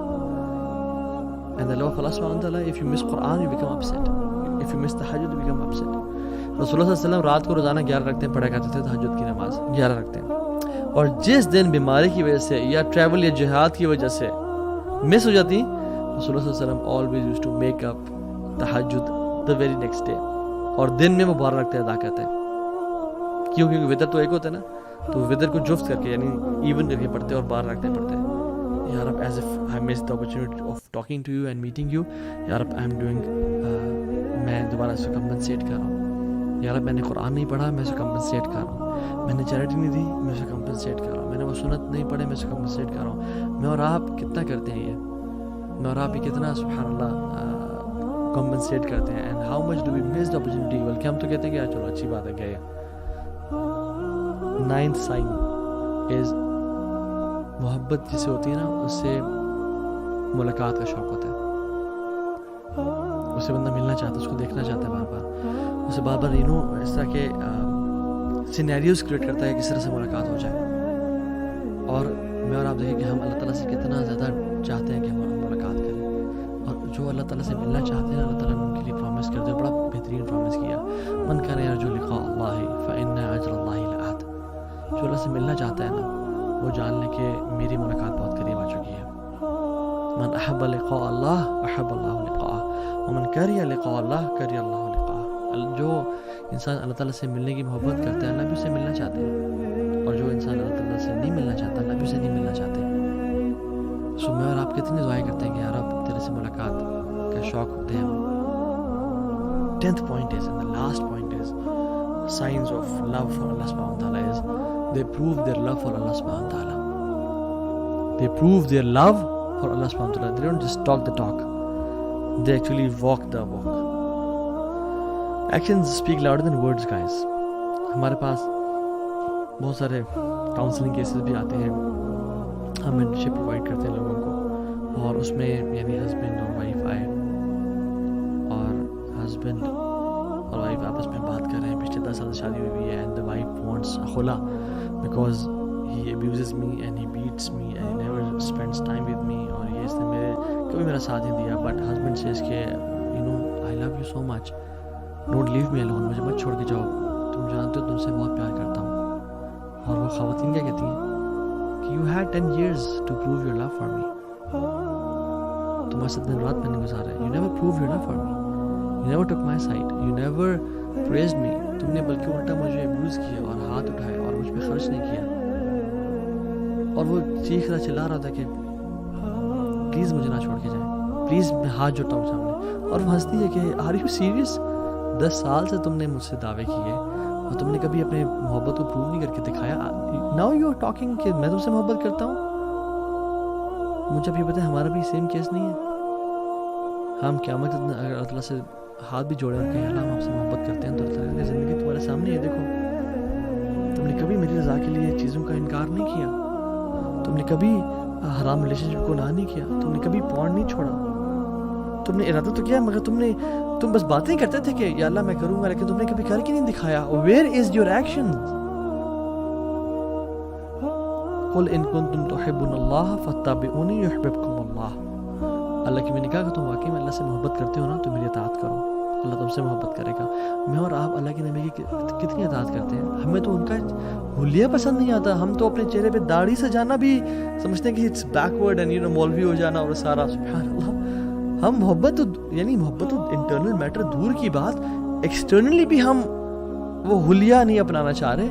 And the law of Allah subhanahu wa ta'ala, if you miss Quran you become upset, if you miss tahajjud you become upset. رسول اللہ صلی اللہ علیہ وسلم رات کو روزانہ 11 رکعتیں پڑھا کرتے تھے, تہجد کی نماز 11 رکعتیں. اور جس دن بیماری کی وجہ سے یا ٹریول یا جہاد کی وجہ سے مس ہو جاتی, رسول اللہ صلی اللہ علیہ وسلم always used to make up تہجد the very next day, اور دن میں وہ 12 رکعتیں ادا کرتے ہیں. کیونکہ وتر تو ایک ہوتا ہے نا, تو وتر کو جفت کر کے یعنی ایون کر کے پڑھتے اور 12 رکعتیں پڑھتے ہیں. یا رب as if I missed the opportunity of talking to you and meeting you, یا رب I'm doing میں دوبارہ اس کو کمپنسیٹ کر رہا ہوں. یا رب میں نے قرآن نہیں پڑھا, میں اسے کمپنسیٹ کر رہا ہوں. میں نے چیریٹی نہیں دی, میں اسے کمپنسیٹ کر رہا ہوں. میں نے وہ سنت نہیں پڑھے, میں اسے کمپنسیٹ کر رہا ہوں. میں اور آپ کتنا کرتے ہیں یہ, میں اور آپ یہ کتنا سبحان اللہ کمپنسیٹ کرتے ہیں. And how much do we miss the opportunity, بلکہ ہم تو کہتے ہیں کہ چلو اچھی بات ہے گئے. 9th sign is محبت جسے ہوتی ہے نا, اس سے ملاقات کا شوق ہوتا ہے. اسے بندہ ملنا چاہتا ہے, اس کو دیکھنا چاہتا ہے بار بار, اسے بار بار اس طرح کے سینیریوز کریٹ کرتا ہے کس طرح سے ملاقات ہو جائے. اور میں اور آپ دیکھیں کہ ہم اللہ تعالیٰ سے کتنا زیادہ چاہتے ہیں کہ ہم ملاقات کریں, اور جو اللہ تعالیٰ سے ملنا چاہتے ہیں اللہ تعالیٰ نے ان کے لیے پرومس کر دیا, بڑا بہترین پرومس کیا, من کان یرجو لقاء اللہ فإن اجر اللہ لآت. جو اللہ سے ملنا چاہتا ہے نا وہ جان لے کہ میری ملاقات بہت قریب آ چکی ہے. من احب لقاء اللہ احب اللہ لقاءہ ومن کرہ لقاء اللہ کرہ اللہ لقاءہ. جو انسان اللہ تعالیٰ سے ملنے کی محبت کرتا ہے اللہ بھی اسے ملنا چاہتے ہیں, اور جو انسان اللہ تعالیٰ سے نہیں ملنا چاہتا اللہ بھی اسے نہیں ملنا چاہتے. سو میں اور آپ کتنی دعائیں کرتے ہیں کہ یار اب تیرے سے ملاقات کا شوق ہوتے ہیں. 10th point is, and the last point is, signs of love for Allah subhanahu wa ta'ala is they prove their love for Allah subhanahu wa ta'ala. They prove their love for Allah subhanahu wa ta'ala. They don't just talk the talk, they actually walk the walk. Actions speak louder than words, guys. ہمارے پاس بہت سارے کاؤنسلنگ کیسز بھی آتے ہیں, ہم مینٹرشپ پرووائڈ کرتے ہیں لوگوں کو, اور اس میں یعنی ہسبینڈ اور وائف آئے اور ہسبینڈ اور وائف آپس میں بات کر رہے ہیں, پچھلے 10 سال سے شادی ہوئی ہے, اینڈ the wife wants خلا because he abuses me and he beats me and he never spends time with me, اور یہ اس نے میرے کبھی میرا ساتھ نہیں دیا. بٹ ہسبینڈ says کہ I love you so much, don't leave me alone, مجھے مت چھوڑ کے جاؤ, تم جانتے ہو تم سے بہت پیار کرتا ہوں. اور وہ خواتین کیا کہتی ہیں کہ you had 10 years to prove your love for me. تمہارے ساتھ دن رات میں نے گزارا ہے. You never proved your love for me. You never took my side. You never praised me. تم نے بلکہ الٹا مجھے ابیوز کیا اور ہاتھ اٹھائے اور مجھ پہ خرچ نہیں کیا. اور وہ چیخ رہا چلا رہا تھا کہ پلیز مجھے نہ چھوڑ کے جائیں, پلیز میں ہاتھ جوڑتا ہوں سامنے. اور وہ ہنستی ہے کہ آر یو سیریس, 10 سال سے تم نے مجھ سے دعوے کیے اور تم نے کبھی اپنے محبت کو پروو نہیں کر کے دکھایا. ناؤ یو آر ٹاکنگ کہ میں تم سے محبت کرتا ہوں. مجھے اب یہ پتہ ہے ہمارا بھی سیم کیس نہیں ہے. ہم قیامت اگر اللہ تعالیٰ سے ہاتھ بھی جوڑے اور کہیں اللہ ہم آپ سے محبت کرتے ہیں, تو اللہ تعالیٰ کی زندگی تمہارے سامنے ہے, دیکھو تم نے کبھی میری رضا کے لیے چیزوں کا انکار نہیں کیا, تم نے کبھی حرام ریلیشن شپ کو نہ نہیں کیا, تم نے کبھی پورن نہیں چھوڑا, تم نے ارادہ تو کیا مگر تم بس باتیں کرتے تھے کہ یا اللہ میں کروں گا, لیکن تم نے کبھی کر کے نہیں دکھایا. Where is your actions? قل ان کنتم تحبون اللہ فاتبعونی یحببکم اللہ. اللہ کی میں نے کہا کہ تم واقعی میں اللہ سے محبت کرتے ہو نا تو میری اطاعت کرو, اللہ تم سے محبت کرے گا. میں اور آپ اللہ کے نبی کی کتنی اطاعت کرتے ہیں. ہمیں تو ان کا حلیہ پسند نہیں آتا, ہم تو اپنے چہرے پہ داڑھی سجانا بھی سمجھتے ہیں کہ اٹس بیکورڈ اینڈ مولوی ہو جانا اور سارا. سبحان اللہ, ہم محبت تو انٹرنل میٹر دور کی بات, ایکسٹرنلی بھی ہم وہ حلیہ نہیں اپنانا چاہ رہے.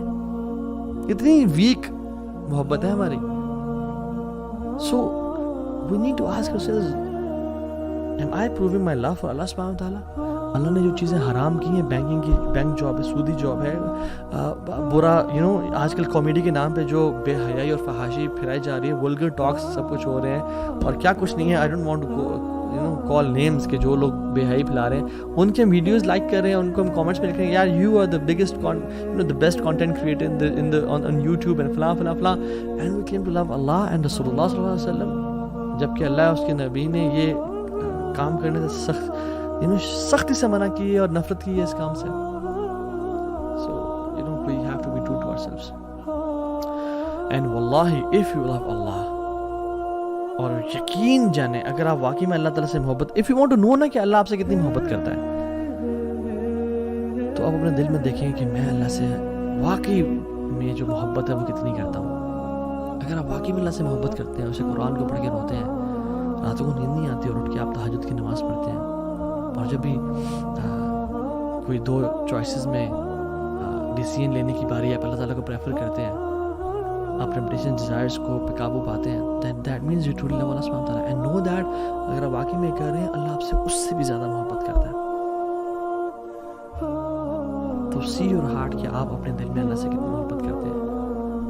اتنی ویک محبت ہے ہماری. So we need to ask ourselves, am I proving my love for Allah subhanahu wa ta'ala? اللہ نے جو چیزیں حرام کی ہیں, بینکنگ کی بینک جاب ہے, سودی جاب ہے, برا آج کل کامیڈی کے نام پہ جو بے حیائی اور فحاشی پھیلائی جا رہی ہے, ولگر ٹاکس سب کچھ ہو رہے ہیں اور کیا کچھ نہیں ہے. I don't want to call names کہ جو لوگ بے حیائی پھیلا رہے ہیں ان کے ویڈیوز لائک کر رہے ہیں, ان کو ہم کامنٹس میں لکھ رہے ہیں یار you are the biggest the best content creator on YouTube and فلاں فلاں فلاں, and we claim to love Allah and رسول اللہ صلی اللہ علیہ وسلم, جبکہ اللہ اس کے نبی نے یہ کام کرنے سے سختی سے منع کی ہے اور نفرت کی ہے اس کام سے. So we have to be true to ourselves. And wallahi if you love Allah, اور یقین جانے اگر آپ واقعی میں اللہ تعالیٰ سے محبت, if you want to know نا کہ اللہ آپ سے کتنی محبت کرتا ہے, تو آپ اپنے دل میں دیکھیں کہ میں اللہ سے واقعی میں جو محبت ہے وہ کتنی کرتا ہوں. اگر آپ واقعی میں اللہ سے محبت کرتے ہیں, اسے قرآن کو پڑھ کے روتے ہیں, راتوں کو نیند نہیں آتی اور اٹھ کے آپ تہجد کی نماز پڑھتے ہیں, اور جب بھی کوئی 2 چوائسز میں ڈیسیژن لینے کی باری ہے آپ اللہ تعالیٰ کو پریفر کرتے ہیں, آپ ٹیمپٹیشن ڈیزائرز کو پہ قابو پاتے ہیں, then that means you truly love Allah subhanahu wa ta'ala. And know that اگر آپ واقعی میں کر رہے ہیں اللہ آپ سے اس سے بھی زیادہ محبت کرتا ہے. تو see your heart کہ آپ اپنے دل میں اللہ سے کتنی محبت کرتے ہیں.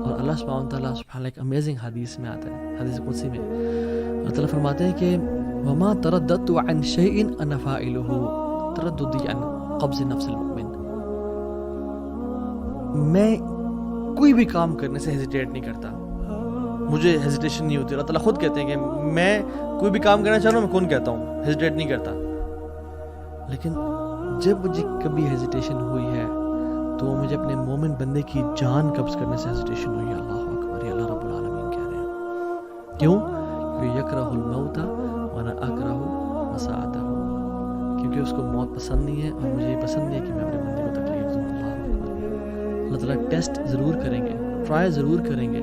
اور اللہ سبحانہ وتعالیٰ سبحانہ ایک امیزنگ حدیث میں آتا ہے, حدیث قدسی میں اللہ تعالیٰ فرماتے ہیں کہ وما ترددت عن شيء انا فاعله ترددي عن قبض نفس المؤمن. میں کوئی بھی کام کرنے سے ہیزیٹیٹ نہیں کرتا, مجھے ہیزیٹیشن نہیں ہوتی. اللہ تعالیٰ خود کہتے ہیں کہ میں کوئی بھی کام کرنا چاہ رہا ہوں, میں کون کہتا ہوں, ہیزیٹیٹ نہیں کرتا. لیکن جب مجھے کبھی ہیزیٹیشن ہوئی ہے تو مجھے اپنے مومن بندے کی جان قبض کرنے سے ہیزیٹیشن ہوئی ہے. اللہ اکبر, اللہ رب العالمین کہہ رہے ہیں. کیوں؟ کہ یکرہ الموت وانا اکرہ مساعتہ، کیونکہ اس کو موت پسند نہیں ہے اور مجھے یہ پسند نہیں ہے کہ میں اپنے بندے کو تکلیف دوں. اللہ تعالیٰ ٹیسٹ ضرور کریں گے، ٹرائی ضرور کریں گے،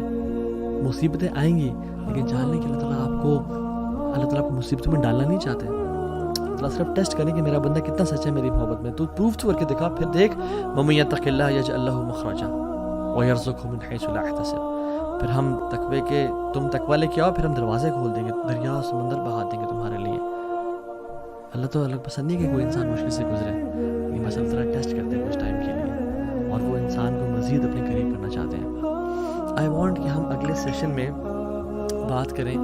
مصیبتیں آئیں گی، لیکن جان لیں کہ اللہ تعالیٰ آپ کو مصیبتوں میں ڈالنا نہیں چاہتے. اللہ صرف ٹیسٹ کریں کہ میرا بندہ کتنا سچا ہے میری محبت میں. تو پروف تو کر کے دکھا، پھر دیکھ وَمَن يَتَّقِ اللَّهَ يَجْعَل لَّهُ مَخْرَجًا وَيَرْزُقْهُ مِنْ حَيْثُ لَا يَحْتَسِبُ. پھر ہم تم تقوی لے کے آؤ، پھر ہم دروازے کھول دیں گے، دریا سمندر بہا دیں گے تمہارے لیے. اللہ تو الگ پسند نہیں کہ کوئی انسان مشکل سے گزرے، لیکن بس اللہ تعالیٰ ٹیسٹ کرتے ہیں کچھ ٹائم کے لیے، اور وہ انسان کو مزید اپنے قریب کرنا چاہتے ہیں. آئی وانٹ کہ ہم اگلے سیشن میں بات کریں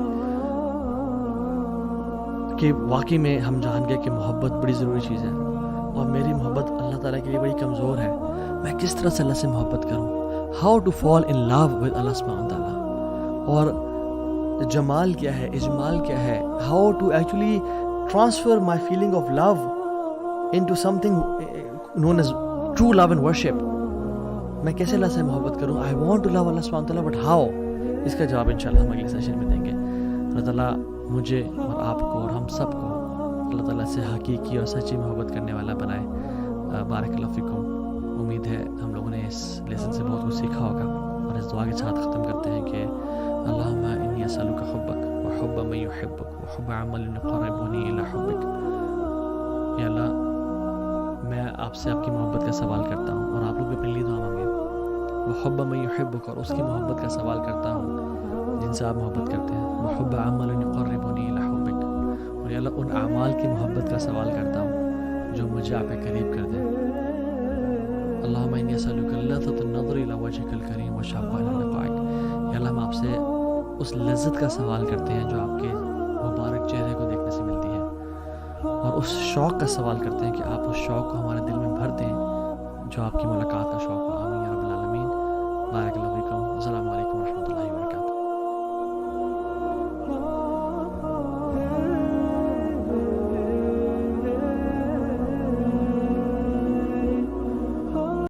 کہ واقعی میں ہم جان گئے کہ محبت بڑی ضروری چیز ہے، اور میری محبت اللہ تعالیٰ کے لیے بڑی کمزور ہے. میں کس طرح سے اللہ سے محبت کروں، how to fall in love with اللہ سبحانہ وتعالیٰ، اور جمال کیا ہے، اجمال کیا ہے، how to actually transfer my feeling of love into something known as true love and worship. میں کیسے اللہ سے محبت کروں، آئی وانٹ ٹو لو اللہ سبحانہ وتعالیٰ، بٹ ہاؤ؟ اس کا جواب انشاءاللہ ہم اگلے سیشن میں دیں گے. اللہ تعالیٰ مجھے اور آپ کو اور ہم سب کو اللہ تعالیٰ سے حقیقی اور سچی محبت کرنے والا بنائے. بارک اللہ فیکم. امید ہے ہم لوگوں نے اس لیسن سے بہت کچھ سیکھا ہوگا، اور اس دعا کے ساتھ ختم کرتے ہیں کہ اللہم انی اسألک حبک وحب من یحبک وحب عمل یقربنی الی حبک. یا اللہ میں آپ سے آپ کی محبت کا سوال کرتا ہوں، اور آپ لوگ بھی اپنے لیے دعا مانگیں. وحب من یحبک، اور اس کی محبت کا سوال کرتا ہوں جن سے آپ محبت کرتے ہیں. وحب عمل یقربنی الی حبک، اور یا اللہ ان اعمال کی محبت کا سوال کرتا ہوں جو مجھے آپ کے قریب کر دیں. اللہم انی اسألک لذۃ النظر الی وجهک الکریم والشوق الی لقائک. یا اللہ ہم آپ سے اس لذت کا سوال کرتے ہیں جو آپ کے مبارک چہرے کو دیکھنے سے ملتی ہے، اور اس شوق کا سوال کرتے ہیں کہ آپ اس شوق کو ہمارے دل میں بھر دیں جو آپ کی ملاقات کا شوق ہو.